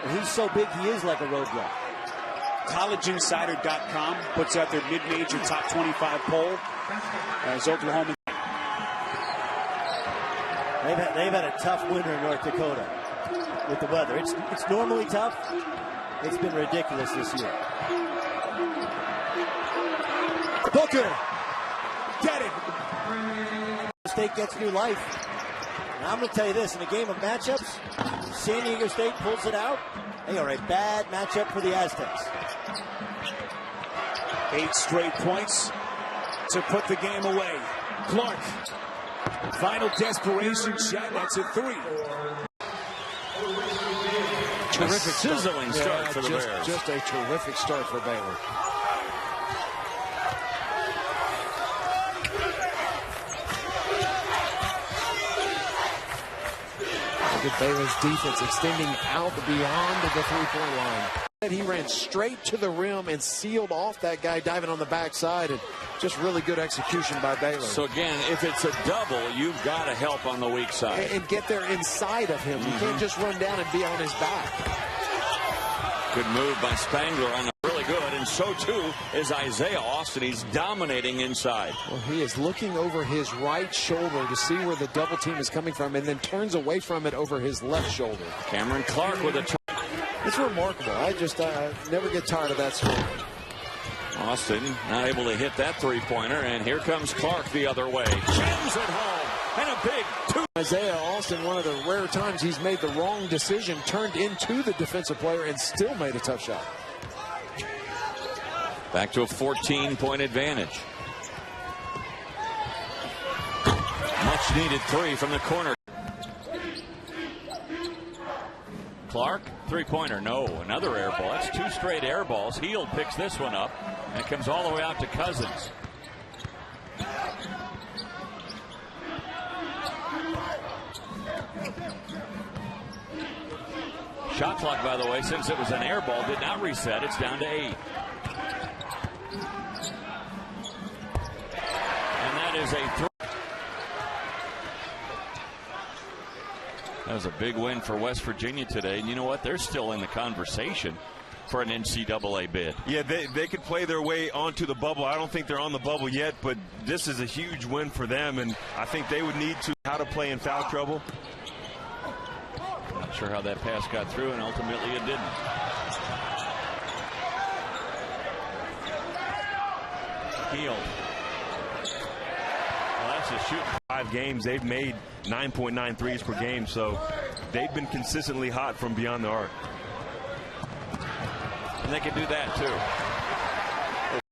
And he's so big, he is like a roadblock. CollegeInsider.com puts out their mid-major top 25 poll as Oklahoma. They've had a tough winter in North Dakota with the weather. It's normally tough. It's been ridiculous this year. Booker, get it. State gets new life. And I'm going to tell you this, in a game of matchups, San Diego State pulls it out. They are a bad matchup for the Aztecs. 8 straight points to put the game away. Clark, final desperation shot. That's a 3. Terrific sizzling start for the Bears. Just a terrific start for Baylor. Look at Baylor's defense extending out beyond the three-point line. He ran straight to the rim and sealed off that guy diving on the backside, and just really good execution by Baylor. So again, if it's a double, you've got to help on the weak side. And get there inside of him. You can't just run down and be on his back. Good move by Spangler on the really good, and so too is Isaiah Austin. He's dominating inside. Well, he is looking over his right shoulder to see where the double team is coming from, and then turns away from it over his left shoulder. Cameron Clark with a turn. It's remarkable. I never get tired of that story. Austin not able to hit that three-pointer, and here comes Clark the other way. Jams it home, and a big 2. Isaiah Austin, one of the rare times he's made the wrong decision, turned into the defensive player and still made a tough shot. Back to a 14-point advantage. Much needed 3 from the corner. Clark, three-pointer, no, another air ball. That's 2 straight air balls. Heel picks this one up and comes all the way out to Cousins. Shot clock, by the way, since it was an air ball, did not reset. It's down to 8. And that is a 3. That was a big win for West Virginia today. And you know what? They're still in the conversation for an NCAA bid. Yeah, they could play their way onto the bubble. I don't think they're on the bubble yet, but this is a huge win for them, and I think they would need to how to play in foul trouble. Not sure how that pass got through, and ultimately it didn't. Healed. Well, that's a shoot. 5 games, they've made 9.9 threes per game, so they've been consistently hot from beyond the arc. And they can do that too.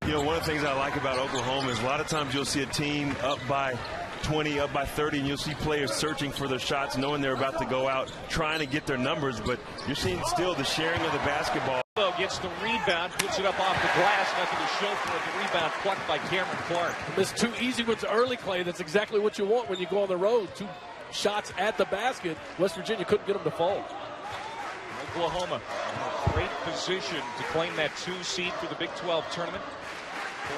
You know, one of the things I like about Oklahoma is a lot of times you'll see a team up by 20, up by 30, and you'll see players searching for their shots, knowing they're about to go out, trying to get their numbers, but you're seeing still the sharing of the basketball. Gets the rebound, puts it up off the glass, nothing to show for it. The rebound plucked by Cameron Clark. It's too easy with the early, Clay. That's exactly what you want when you go on the road. 2 shots at the basket. West Virginia couldn't get them to fall. Oklahoma in a great position to claim that 2 seed for the Big 12 tournament.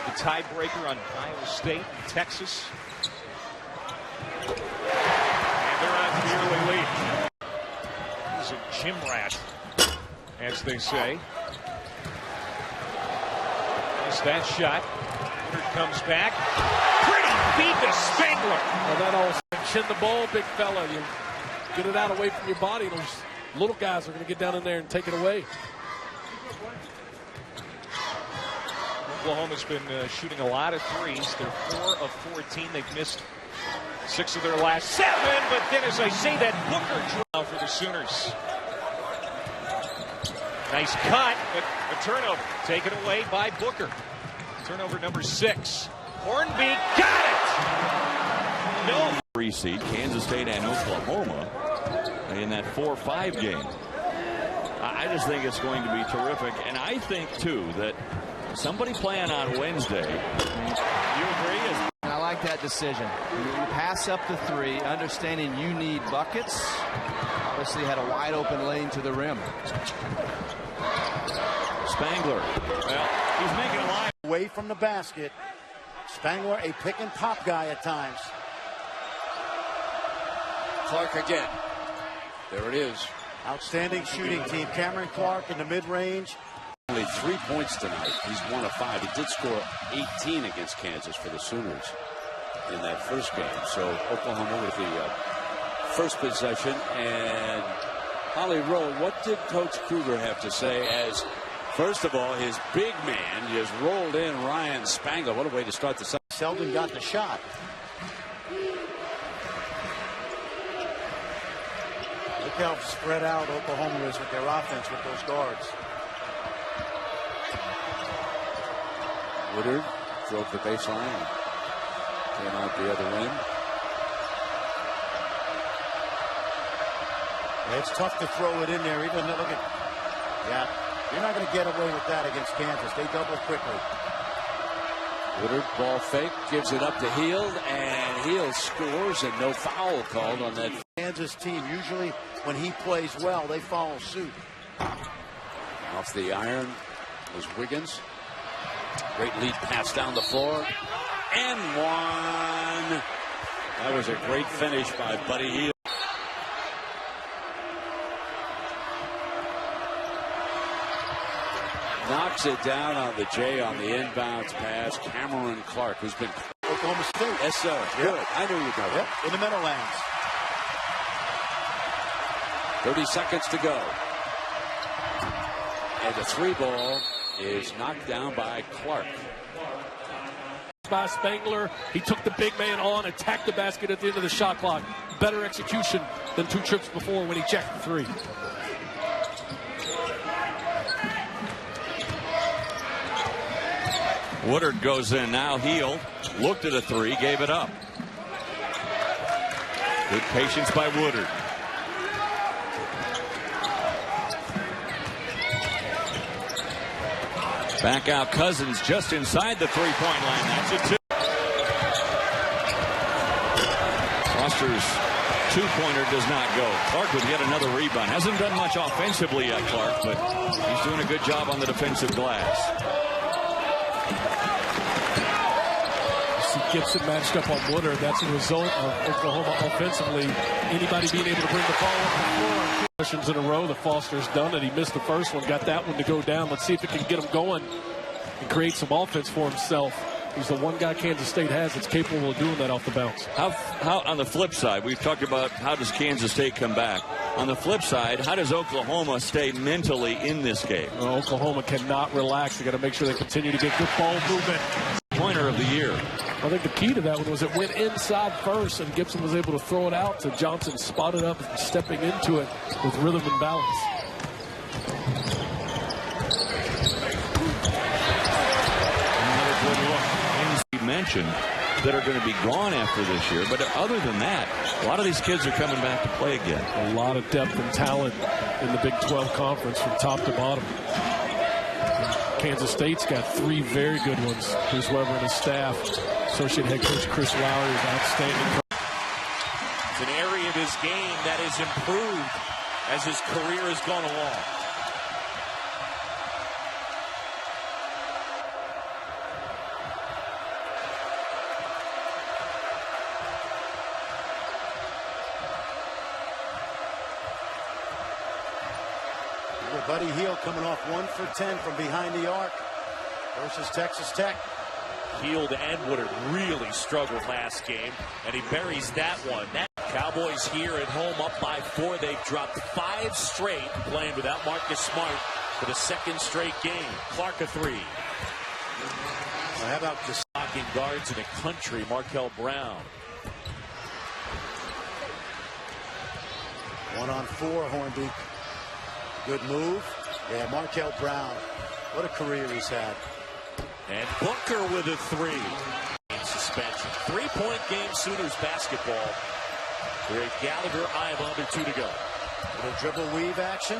The tiebreaker on Iowa State and Texas. And they're on the early lead. He's a gym rat, as they say. Missed that shot. Woodard comes back. Pretty feed to Spangler. Well, that all chin the ball, big fella. You get it out away from your body. Those little guys are going to get down in there and take it away. Oklahoma's been shooting a lot of threes. They're 4 of 14. They've missed 6 of their last 7. But then, as I say, that Booker draw for the Sooners. Nice cut, but a turnover taken away by Booker. Turnover number 6. Hornby got it! No. 3 seed, Kansas State and Oklahoma in that 4-5 game. I just think it's going to be terrific, and I think too that somebody playing on Wednesday. You agree? I like that decision. You pass up the 3, understanding you need buckets. Obviously had a wide open lane to the rim. Spangler. Well, he's making a line away from the basket. Spangler, a pick and pop guy at times. Clark again. There it is. Outstanding shooting team. Cameron Clark in the mid-range. Only 3 points tonight. He's 1 of 5. He did score 18 against Kansas for the Sooners in that first game. So Oklahoma with the first possession. And Holly Rowe, what did Coach Kruger have to say as, first of all, his big man just rolled in Ryan Spangler. What a way to start the second. Selden got the shot. Look how spread out Oklahoma is with their offense with those guards. Woodard drove the baseline and came out the other end. It's tough to throw it in there, even though, look at, yeah, you're not going to get away with that against Kansas. They double quickly. Woodard ball fake, gives it up to Hield, and Hield scores, and no foul called on that. Kansas team, usually when he plays well, they follow suit. Off the iron was Wiggins. Great lead pass down the floor, and one. That was a great finish by Buddy Hield. Knocks it down on the J on the inbounds pass. Cameron Clark, who's been Oklahoma State. Yes, sir. Yep. Good. I knew you'd know that. In the Meadowlands. 30 seconds to go. And the 3 ball is knocked down by Clark. By Spangler, he took the big man on, attacked the basket at the end of the shot clock. Better execution than 2 trips before when he checked the 3. Woodard goes in now. Hield looked at a 3, gave it up. Good patience by Woodard. Back out Cousins just inside the 3-point line. That's a 2. Foster's 2-pointer does not go. Clark would get another rebound. Hasn't done much offensively yet, Clark, but he's doing a good job on the defensive glass. Gibson matched up on Woodard. That's a result of Oklahoma offensively. Anybody being able to bring the ball up the floor. Possessions in a row. The Foster's done it. He missed the first one. Got that one to go down. Let's see if it can get him going and create some offense for himself. He's the one guy Kansas State has that's capable of doing that off the bounce. How on the flip side, we've talked about how does Kansas State come back. On the flip side, how does Oklahoma stay mentally in this game? Well, Oklahoma cannot relax. They got to make sure they continue to get good ball movement. Pointer of the year. I think the key to that one was it went inside first, and Gibson was able to throw it out to Johnson, spotted up and stepping into it with rhythm and balance. Another good look. He mentioned that are going to be gone after this year, but other than that, a lot of these kids are coming back to play again. A lot of depth and talent in the Big 12 Conference from top to bottom. Kansas State's got 3 very good ones. Bruce Weber and his staff. Associate head coach Chris Lowry is outstanding. It's an area of his game that has improved as his career has gone along. Buddy Hield coming off 1 for 10 from behind the arc versus Texas Tech. Hield and Woodard really struggled last game, and he buries that one. Cowboys here at home up by 4. They've dropped 5 straight, playing without Marcus Smart for the 2nd straight game. Clark a 3. Well, how about the stocking guards in the country, Markel Brown. 1 on 4, Hornby. Good move. Yeah, Markel Brown. What a career he's had. And Booker with a 3. Suspension. 3-point game Sooners basketball. Greg Gallagher, I have under 2 to go. Little dribble weave action.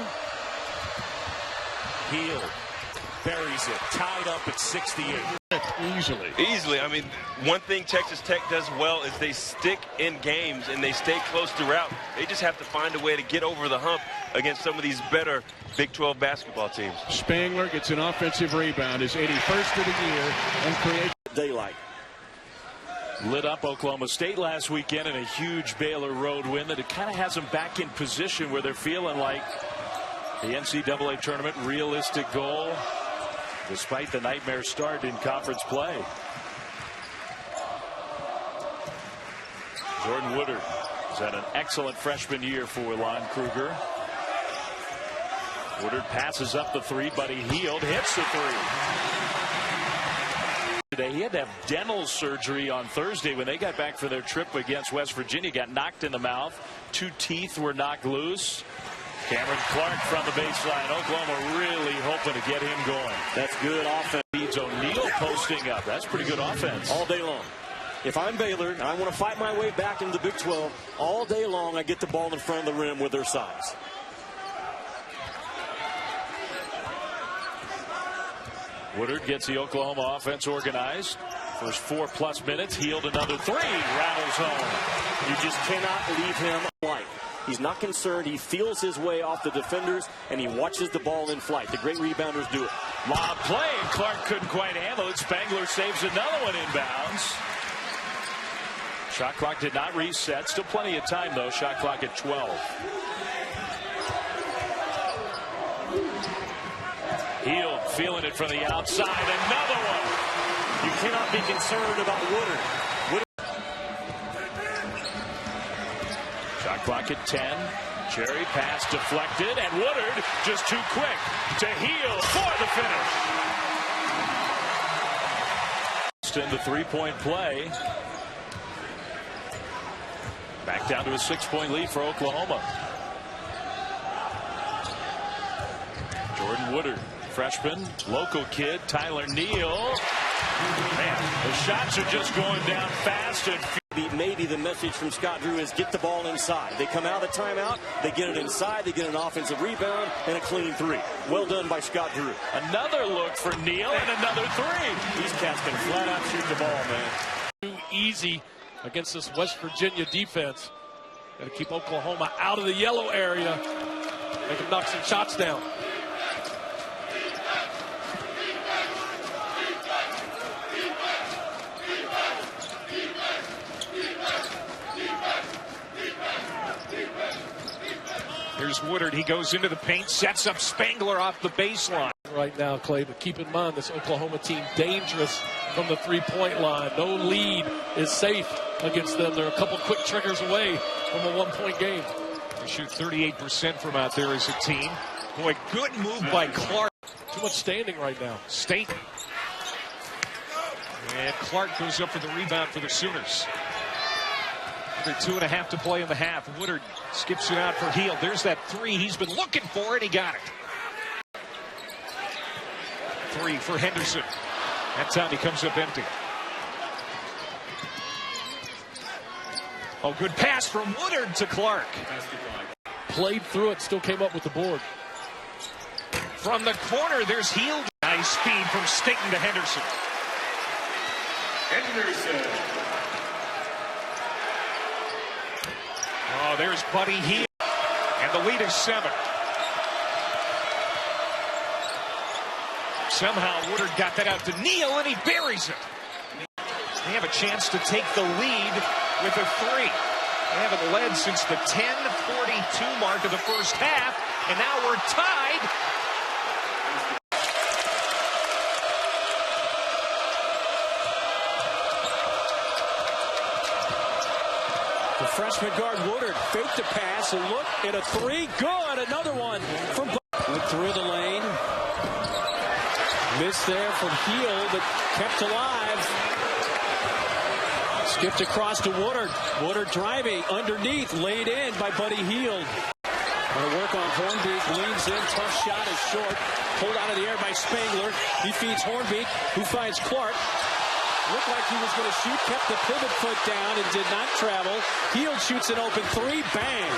Hield buries it. Tied up at 68. Easily. I mean, one thing Texas Tech does well is they stick in games and they stay close throughout. They just have to find a way to get over the hump against some of these better Big 12 basketball teams. Spangler gets an offensive rebound, his 81st of the year, and creates daylight. lit up Oklahoma State last weekend in a huge Baylor road win that it kind of has them back in position where they're feeling like the NCAA tournament realistic goal, despite the nightmare start in conference play. Jordan Woodard has had an excellent freshman year for Lon Kruger. Woodard passes up the three. Buddy Hield hits the three. Today he had to have dental surgery on Thursday when they got back for their trip against West Virginia. Got knocked in the mouth. 2 teeth were knocked loose. Cameron Clark from the baseline. Oklahoma really hoping to get him going. That's good offense. Needs O'Neal posting up. That's pretty good offense. All day long. If I'm Baylor and I want to fight my way back into the Big 12, all day long I get the ball in front of the rim with their size. Woodard gets the Oklahoma offense organized. First 4+ minutes. Hield another three. Rattles home. You just cannot leave him light. He's not concerned. He feels his way off the defenders, and he watches the ball in flight. The great rebounders do it. Lob play. Clark couldn't quite handle it. Spangler saves another one inbounds. Shot clock did not reset. Still plenty of time, though. Shot clock at 12. Hield feeling it from the outside. Another one. You cannot be concerned about Woodard. Shot clock at 10. Cherry pass deflected, and Woodard just too quick to Hield for the finish. In the three-point play. Back down to a 6-point lead for Oklahoma. Jordan Woodard, freshman, local kid, Tyler Neal. Man, the shots are just going down fast and maybe the message from Scott Drew is get the ball inside. They come out of the timeout, they get it inside, they get an offensive rebound and a clean three. Well done by Scott Drew. Another look for Neal and another three. These cats can flat out shoot the ball, man. Too easy against this West Virginia defense. Got to keep Oklahoma out of the yellow area. They can knock some shots down. Here's Woodard. He goes into the paint, sets up Spangler off the baseline. Right now, Clay, but keep in mind this Oklahoma team dangerous from the three-point line. No lead is safe against them. They're a couple quick triggers away from a one-point game. They shoot 38% from out there as a team. Boy, good move by Clark. Too much standing right now. State. And Clark goes up for the rebound for the Sooners. Another 2.5 to play in the half. Woodard skips it out for Hield. There's that three he's been looking for, and he got it. Three for Henderson. That time he comes up empty. Oh, good pass from Woodard to Clark. Played through it, still came up with the board. From the corner, there's Hield. Nice speed from Staten to Henderson. Oh, there's Buddy Hield. And the lead is 7. Somehow Woodard got that out to Neal, and he buries it. They have a chance to take the lead with a three. They haven't led since the 10:42 mark of the first half, and now we're tied. The freshman guard Woodard faked the pass and look at a three. Good. Another one from went through the lane. Missed there from Hield, but kept alive. Skipped across to Woodard. Woodard driving underneath, laid in by Buddy Hield. Gonna work on Hornbeek, leans in, tough shot is short. Pulled out of the air by Spangler. He feeds Hornbeek, who finds Clark. Looked like he was going to shoot, kept the pivot foot down and did not travel. Hield shoots an open three, bang.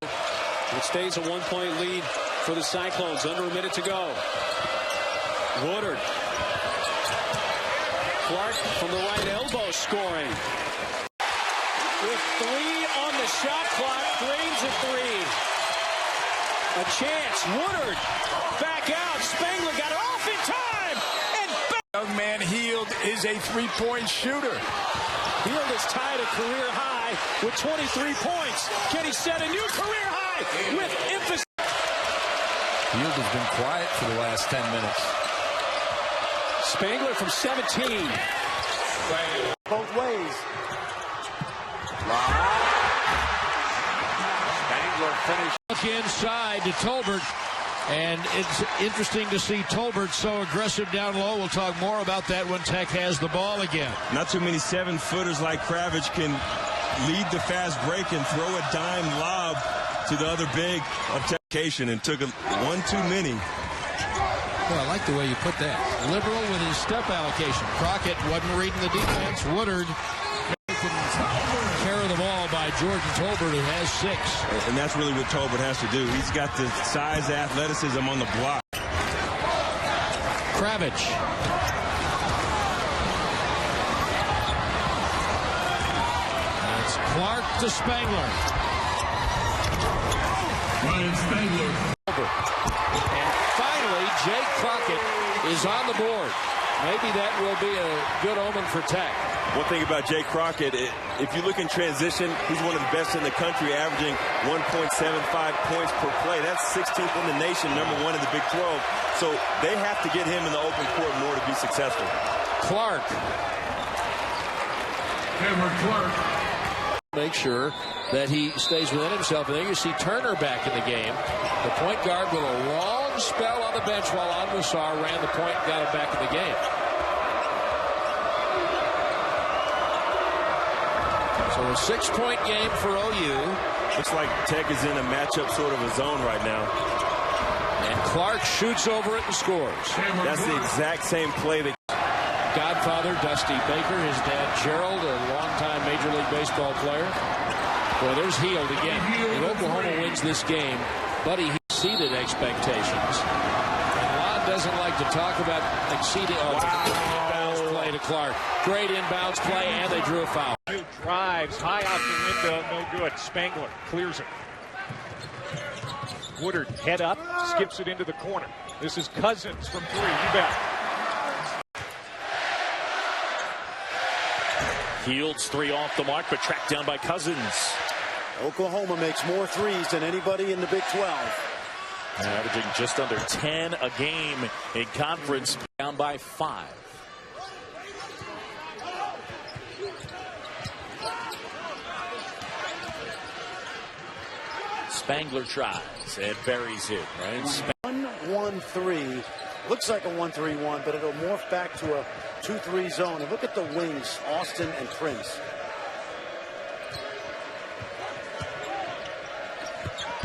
It stays a 1-point lead for the Cyclones, under a minute to go. Woodard. Clark from the right elbow scoring. With 3 on the shot clock, drains a 3. A chance, Woodard back out, Spangler got it off in time, and Young man Hield is a three-point shooter. Hield is tied a career high with 23 points. Can he set a new career high with emphasis? Hield has been quiet for the last 10 minutes. Spangler from 17. Both ways. Spangler finished. Look inside to Tolbert. And it's interesting to see Tolbert so aggressive down low. We'll talk more about that when Tech has the ball again. Not too many 7-footers like Kravich can lead the fast break and throw a dime lob to the other big of Tech and took one too many. Well, I like the way you put that. Liberal with his step allocation. Crockett wasn't reading the defense. Woodard taken care of the ball by Jordan Tolbert, who has 6. And that's really what Tolbert has to do. He's got the size, athleticism on the block. Kravich. It's Clark to Spangler. Ryan Spangler. And finally, Jake Crockett is on the board. Maybe that will be a good omen for Tech. One thing about Jake Crockett, if you look in transition, he's one of the best in the country, averaging 1.75 points per play. That's 16th in the nation, #1 in the Big 12. So they have to get him in the open court more to be successful. Clark. Cameron Clark. Make sure that he stays within himself. And then you see Turner back in the game. The point guard with a long spell on the bench while Anwusar ran the point and got him back in the game. So a 6-point game for OU. Looks like Tech is in a matchup sort of a zone right now. And Clark shoots over it and scores. That's the exact same play that Godfather Dusty Baker, his dad Gerald, a longtime Major League Baseball player. Boy, there's Hield again. If Oklahoma wins this game, Buddy, he exceeded expectations. And Lon doesn't like to talk about exceeding. Oh, inbounds play to Clark. Great inbounds play, and they drew a foul. Drives high out the window, no good. Spangler clears it. Woodard head up, skips it into the corner. This is Cousins from 3. You bet. Hield's 3 off the mark, but tracked down by Cousins. Oklahoma makes more threes than anybody in the Big 12. Averaging just under 10 a game in conference, down by 5. Spangler tries and buries it. Right? 1-1-3. Looks like a 1-3-1, but it'll morph back to a 2-3 zone. And look at the wings, Austin and Prince.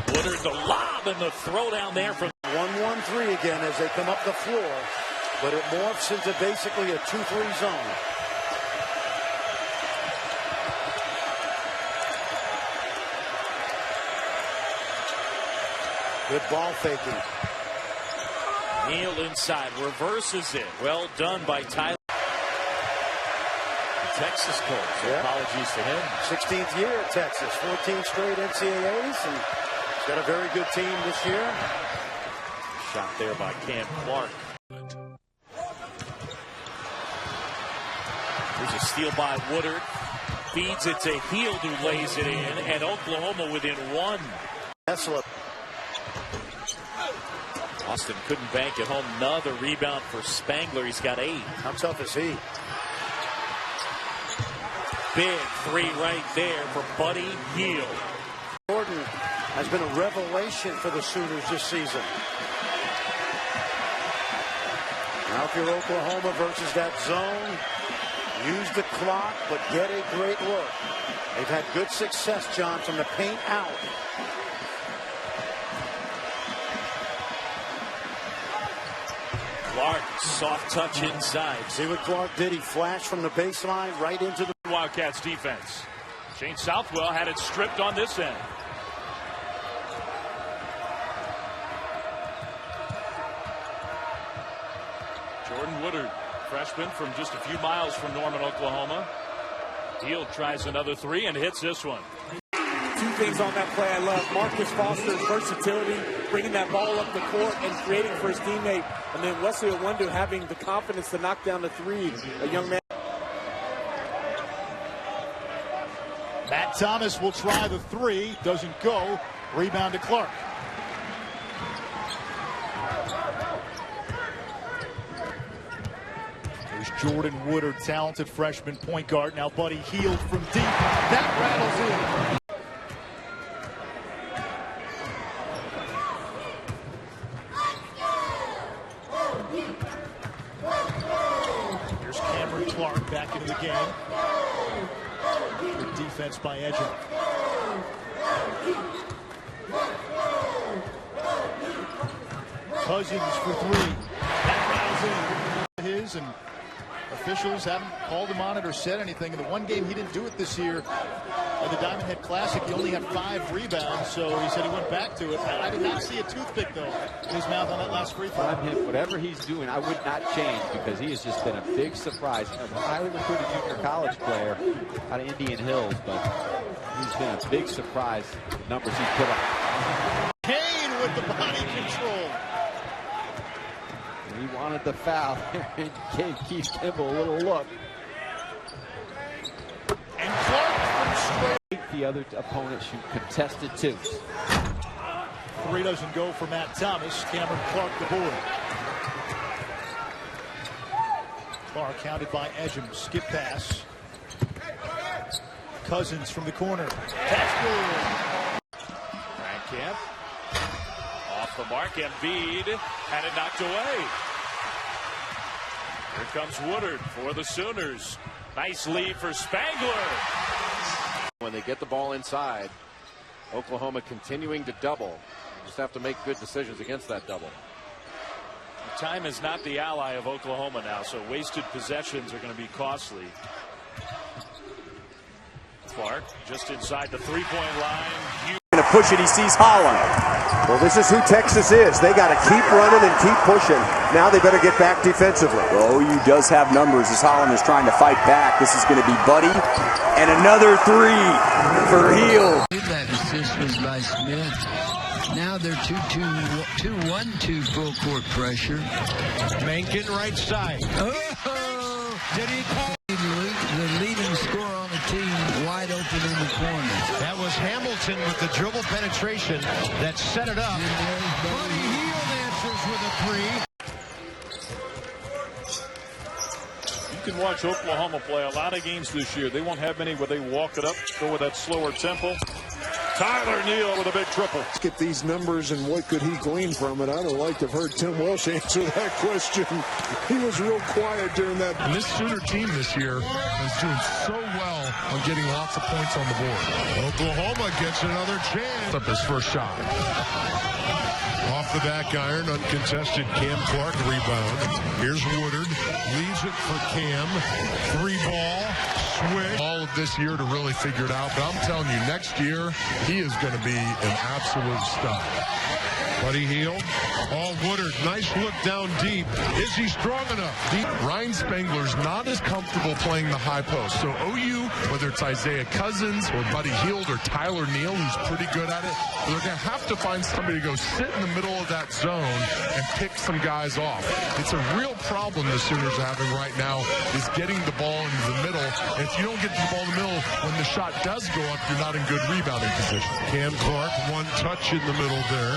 Woodard, the lob and the throw down there from 1-1-3 again as they come up the floor, but it morphs into basically a 2-3 zone. Good ball faking. Neal inside, reverses it. Well done by Tyler. Texas coach. So apologies to him. 16th year at Texas, 14 straight NCAAs, and he's got a very good team this year. Shot there by Cam Clark. There's a steal by Woodard. Feeds it to Hield, who lays it in, and Oklahoma within 1. Tesla. Austin couldn't bank it home. Another rebound for Spangler. He's got 8. How tough is he? Big 3 right there for Buddy Hield. Jordan has been a revelation for the Sooners this season. Now if you're Oklahoma versus that zone, use the clock, but get a great look. They've had good success, John, from the paint out. Clark, soft touch inside. See what Clark did? He flashed from the baseline right into the Wildcats defense. Shane Southwell had it stripped on this end. Jordan Woodard, freshman from just a few miles from Norman, Oklahoma. Hield tries another 3 and hits this one. two things on that play I love. Marcus Foster's versatility, bringing that ball up the court and creating for his teammate. And then Wesley Owundu having the confidence to knock down the three. A young man. Matt Thomas will try the three. Doesn't go. Rebound to Clark. There's Jordan Woodard, talented freshman point guard. Now Buddy Hield from deep. That rattles in. Here's Cameron Clark back into the game. Good defense by Edgin. Cousins for three. That rattles in. His and officials haven't called him on it or said anything. In the one game he didn't do it this year, at the Diamond Head Classic, he only had 5 rebounds, so he said he went back to it. I did not see a toothpick, though, in his mouth on that last free throw. Whatever he's doing, I would not change, because he has just been a big surprise. A highly recruited junior college player out of Indian Hills, but he's been a big surprise, the numbers he's put up. Kane with the body control. He wanted the foul. And gave Keith Kimball a little look. And Clark from straight. The other opponent shoot contested two. Three doesn't go for Matt Thomas. Cameron Clark the board. Clark counted by Edgin. Skip pass. Cousins from the corner. That's good. Camp. Off the mark, Embiid had it knocked away. Here comes Woodard for the Sooners. Nice lead for Spangler. When they get the ball inside, Oklahoma continuing to double. Just have to make good decisions against that double. Time is not the ally of Oklahoma now, so wasted possessions are going to be costly. Clark just inside the three-point line. Going to push it. He sees Holland. Well, this is who Texas is. They got to keep running and keep pushing. Now they better get back defensively. OU does have numbers as Holland is trying to fight back. This is going to be Buddy. And another three for Hield. That assist was by Smith. Now they're 2-1-2 full court pressure. Mankin right side. Oh! Did he call? The leading scorer on the team wide open in the corner. That was Hamilton with the dribble penetration that set it up. Buddy Hield answers with a three. You can watch Oklahoma play a lot of games this year. They won't have many where they walk it up, go with that slower tempo. Tyler Neal with a big triple. Look at these numbers and what could he glean from it. I'd have liked to have heard Tim Welsh answer that question. He was real quiet during that. And this Sooner team this year is doing so well on getting lots of points on the board. Oklahoma gets another chance. Up his first shot. Off the back iron, uncontested. Cam Clark rebound. Here's Woodard. Leaves it for Cam. 3-ball. Switch. All of this year to really figure it out. But I'm telling you, next year, he is going to be an absolute star. Buddy Hield. Oh, Woodard. Nice look down deep. Is he strong enough? Ryan Spangler's not as comfortable playing the high post. So OU, whether it's Isaiah Cousins or Buddy Hield or Tyler Neal, who's pretty good at it, they're going to have to find somebody to go sit in the middle of that zone and pick some guys off. It's a real problem the Sooners are having right now is getting the ball into the middle. And if you don't get the ball in the middle, when the shot does go up, you're not in good rebounding position. Cam Clark, one touch in the middle there.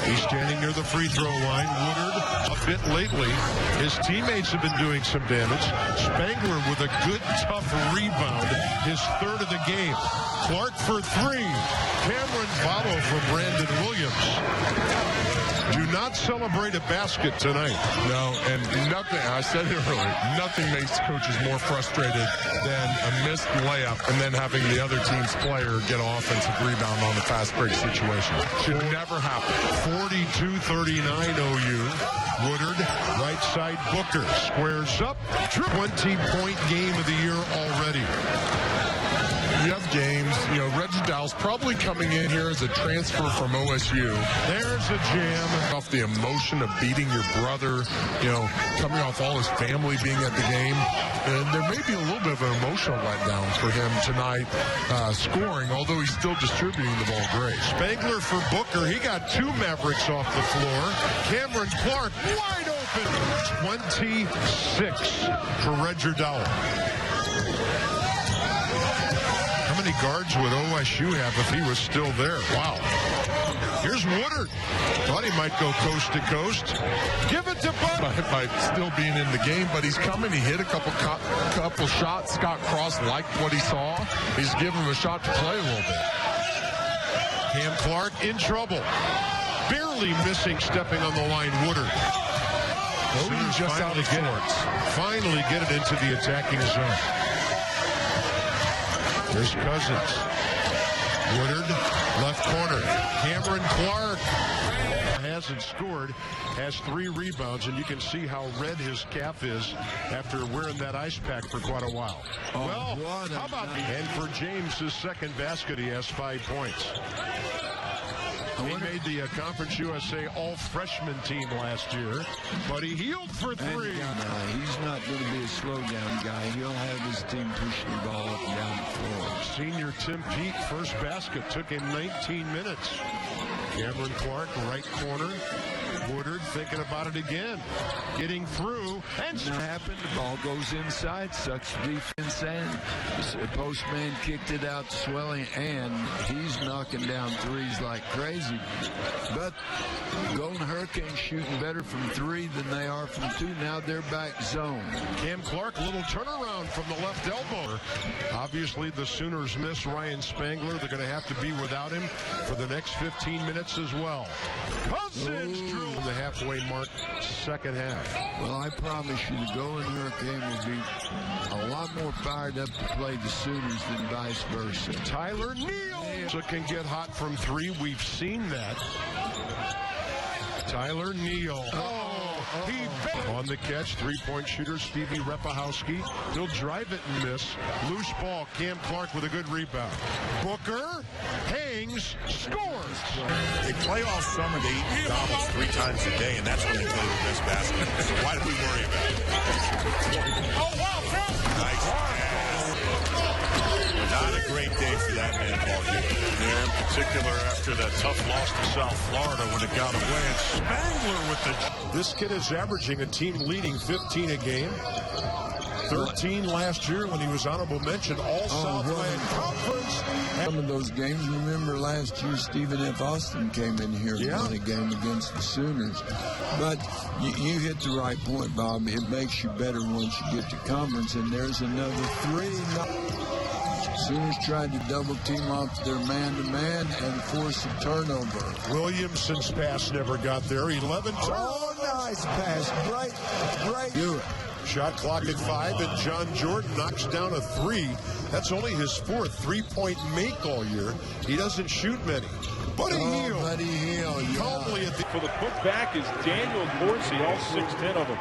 He's standing near the free throw line. Woodard a bit lately. His teammates have been doing some damage. Spangler with a good, tough rebound. His third of the game. Clark for three. Cameron follow from Brandon Williams. Do not celebrate a basket tonight. No, and nothing, I said it earlier, nothing makes coaches more frustrated than a missed layup and then having the other team's player get an offensive rebound on a fast break situation. Should never happen. 42-39 OU. Woodard, right side Booker, squares up. 20-point game of the year already. You have games. You know, Reggie Dowell's probably coming in here as a transfer from OSU. There's a jam. Off the emotion of beating your brother, you know, coming off all his family being at the game. And there may be a little bit of an emotional letdown for him tonight scoring, although he's still distributing the ball great. Spangler for Booker. He got 2 Mavericks off the floor. Cameron Clark wide open. 26 for Reggie Dowell. How many guards would OSU have if he was still there? Wow. Here's Woodard. Thought he might go coast to coast. Give it to Bud. By still being in the game, but he's coming. He hit a couple shots. Scott Cross liked what he saw. He's giving him a shot to play a little bit. Cam Clark in trouble. Barely missing, stepping on the line, Woodard. Sooners just out of sorts. Finally get it into the attacking zone. There's Cousins. Woodard, left corner. Cameron Clark hasn't scored, has 3 rebounds, and you can see how red his calf is after wearing that ice pack for quite a while. Well, how about and for James, his second basket, he has 5 points. He made the Conference USA All-Freshman team last year, but he healed for 3. He's not going to be a slow-down guy. He'll have his team pushing the ball up and down the floor. Senior Tim Pete, first basket, took him 19 minutes. Cameron Clark, right corner. Woodard thinking about it again. Getting through. And what happened? The ball goes inside. Sucks defense in. The postman kicked it out to Swelling, and he's knocking down threes like crazy. But Golden Hurricanes shooting better from 3 than they are from 2. Now they're back zone. Cam Clark, little turnaround from the left elbow. Obviously, the Sooners miss Ryan Spangler. They're going to have to be without him for the next 15 minutes as well. Cousins drew the halfway mark, second half. Well, I promise you the Golden Hurricane will be a lot more fired up to play the Sooners than vice versa. Tyler Neal can get hot from 3. We've seen that. Tyler Neal. He on the catch. 3-point shooter Stevie Repahowski. He'll drive it and miss. Loose ball. Cam Clark with a good rebound. Booker hangs, scores. They play all summer. They eat McDonald's 3 times a day, and that's when they play their best basketball. So why do we worry about it? Oh, wow. Nice pass. Not a great day for that man, Paul. Yeah, in particular after that tough loss to South Florida when it got away. And Spangler with the... This kid is averaging a team leading 15 a game. 13 last year when he was honorable mention all Southland Conference. Some of those games, remember last year Stephen F. Austin came in here and won a game against the Sooners. But you hit the right point, Bob. It makes you better once you get to conference, and there's another 3. Sooners tried to double team off their man-to-man and force a turnover. Williamson's pass never got there. 11 turnovers. Oh, nice pass. Great. Do it. Shot clock at 5, and John Jordan knocks down a 3. That's only his 4th 3-point make all year. He doesn't shoot many. Buddy Hield. Buddy Hield, yeah. Calmly at the... For the putback is Daniel Dorsey, all 6'10" of them.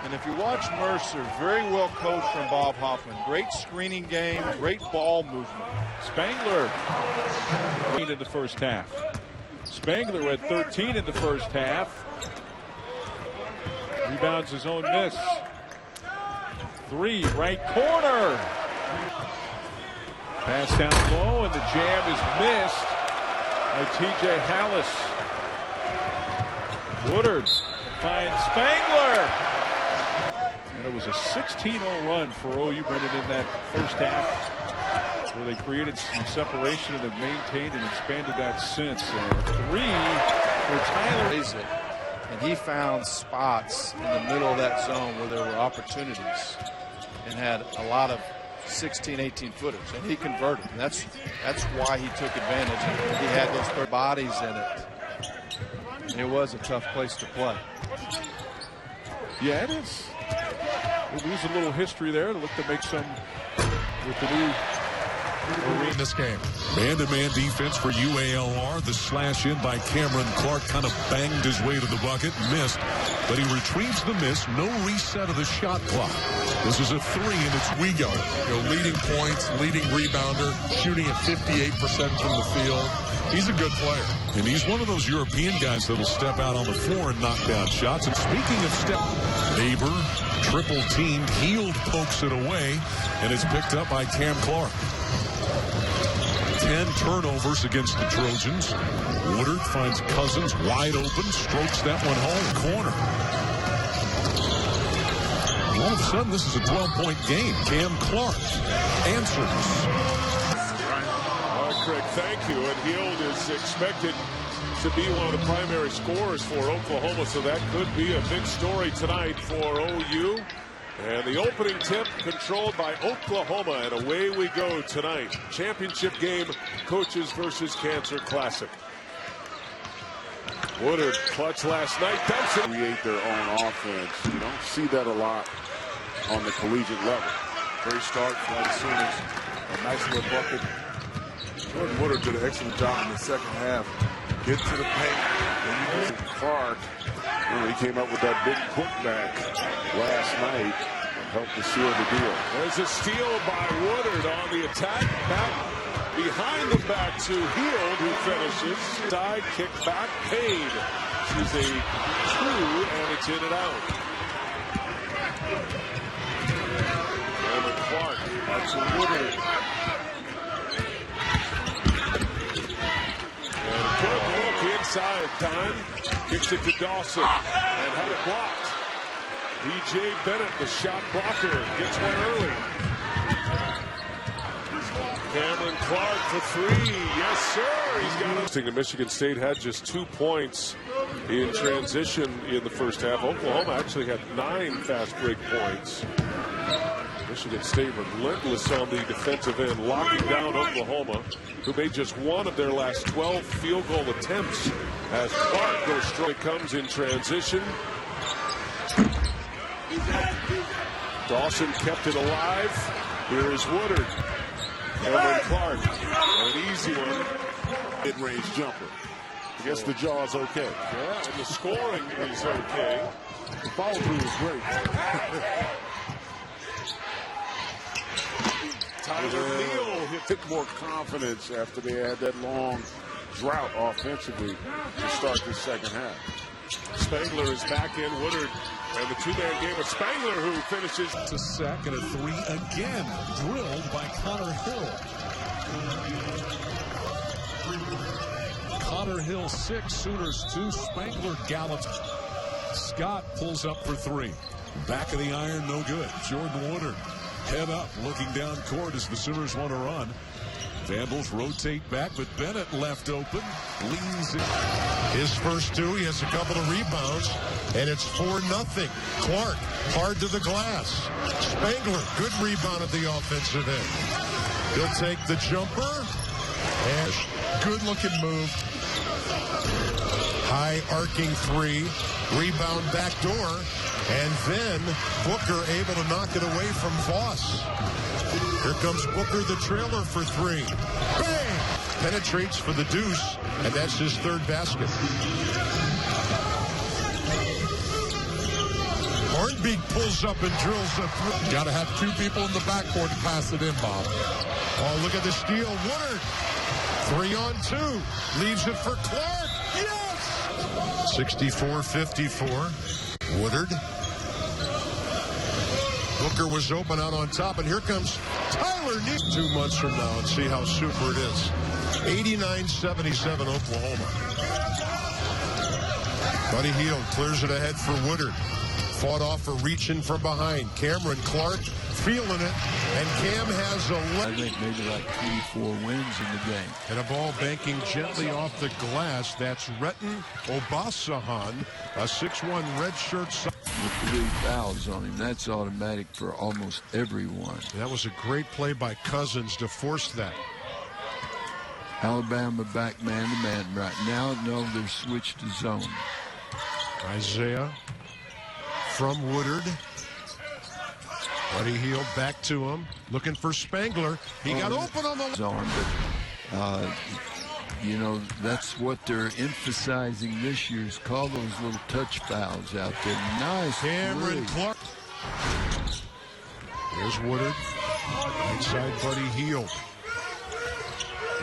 And if you watch Mercer, very well coached from Bob Hoffman. Great screening game, great ball movement. Spangler in the first half. Spangler at 13 in the first half. Rebounds his own miss. 3, right corner. Pass down low, and the jam is missed by T.J. Hallis. Woodard finds Spangler. And it was a 16-0 run for OU, Brendan, in that first half, where they created some separation and have maintained and expanded that since. 3 for Tyler. And he found spots in the middle of that zone where there were opportunities and had a lot of 16, 18-footers, and he converted. And that's why he took advantage. He had those 3 bodies in it. It was a tough place to play. Yeah, it is. We'll lose a little history there. Look to make some with the new in this game. Man-to-man defense for UALR. The slash in by Cameron Clark kind of banged his way to the bucket, missed, but he retrieves the miss. No reset of the shot clock. This is a 3, and it's Wego. Leading points, leading rebounder, shooting at 58% from the field. He's a good player. And he's one of those European guys that will step out on the floor and knock down shots. And speaking of step, Neighbor, triple teamed, Heald pokes it away, and it's picked up by Cam Clark. 10 turnovers against the Trojans. Woodard finds Cousins wide open, strokes that one home, corner. And all of a sudden, this is a 12-point game. Cam Clark answers. Craig, thank you. And Heald is expected to be one of the primary scorers for Oklahoma, so that could be a big story tonight for OU. And the opening tip controlled by Oklahoma, and away we go tonight. Championship game, Coaches versus Cancer Classic. Woodard clutch last night, dumps it. Create their own offense. You don't see that a lot on the collegiate level. Great start for the Sooners. A nice little bucket. Jordan Woodard did an excellent job in the second half. Get to the paint. And you get Clark. He came up with that big putback last night and helped to seal the deal. There's a steal by Woodard on the attack. Back behind the back to Heald, who finishes. Side kick back, paid. She's a 2, and it's in and out. And Clark back to Woodard. Good look inside time. Kicks it to Dawson and had it blocked. DJ Bennett, the shot blocker, gets one early. Cameron Clark for 3. Yes, sir. He's got it. Michigan State had just 2 points in transition in the first half. Oklahoma actually had 9 fast break points. Michigan State relentless on the defensive end, locking down Oklahoma, who made just 1 of their last 12 field goal attempts. As Clark goes straight, it comes in transition. Dawson kept it alive. Here is Woodard. Cameron Clark, an easy one. Mid-range jumper. I guess the jaw's okay. Yeah, and the scoring is okay. The follow through is great. Tyler Neal hit took more confidence after they had that long drought offensively to start the second half. Spangler is back in. Woodard and the 2-man game of Spangler, who finishes to sack, and a 3 again drilled by Connor Hill. Connor Hill 6, Sooners 2. Spangler gallops. Scott pulls up for 3. Back of the iron, no good. Jordan Woodard head up, looking down court as the Sooners want to run. Vandals rotate back, but Bennett left open, leans in. His first 2, he has a couple of rebounds, and it's 4-0. Clark, hard to the glass. Spangler, good rebound at the offensive end. He'll take the jumper, and good-looking move. High arcing 3, rebound back door, and then Booker able to knock it away from Voss. Here comes Booker, the trailer for 3. Bang! Penetrates for the deuce, and that's his 3rd basket. Hornbeak pulls up and drills a 3. Got to have 2 people in the backcourt to pass it in, Bob. Oh, look at the steal. Woodard, 3 on 2. Leaves it for Clark. Yes! 64-54. Woodard. Booker was open out on top, and here comes Tyler Neal 2 months from now, and see how super it is. 89-77 Oklahoma. Buddy Heald clears it ahead for Woodard. Fought off a reaching from behind. Cameron Clark feeling it, and Cam has I think maybe like 3-4 wins in the game. And a ball banking gently off the glass. That's Retin Obasahan, a 6'1 redshirt. With 3 fouls on him, that's automatic for almost everyone. That was a great play by Cousins to force that. Alabama back man-to-man right now. No, they're switched to zone. Isaiah from Woodard. Buddy Hield back to him, looking for Spangler. He got open on the zone, but you know, that's what they're emphasizing this year is call those little touch fouls out there. Nice. Cameron Clark. Here's Woodard. Right side, Buddy Hield.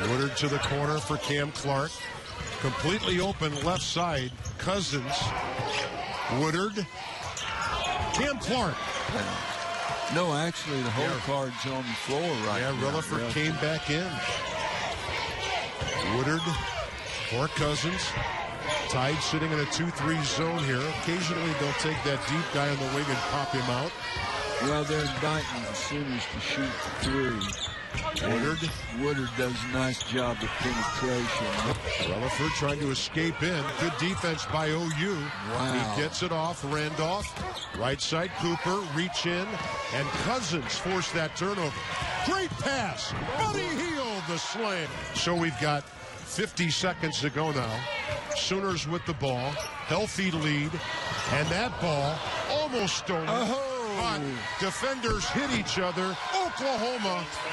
Woodard to the corner for Cam Clark. Completely open left side. Cousins. Woodard. Cam Clark. No, actually, the whole card's on the floor right now. Yeah, Rutherford came back in. Woodard for Cousins. Tide sitting in a 2-3 zone here. Occasionally, they'll take that deep guy on the wing and pop him out. Well, they're inviting the Sooners to shoot the 3. Woodard does a nice job of penetration. Rutherford trying to escape in. Good defense by OU. Wow. He gets it off. Randolph. Right side, Cooper. Reach in. And Cousins forced that turnover. Great pass. Buddy Hield, the slam. So we've got 50 seconds to go now. Sooners with the ball. Healthy lead. And that ball almost stolen. But defenders hit each other. Oklahoma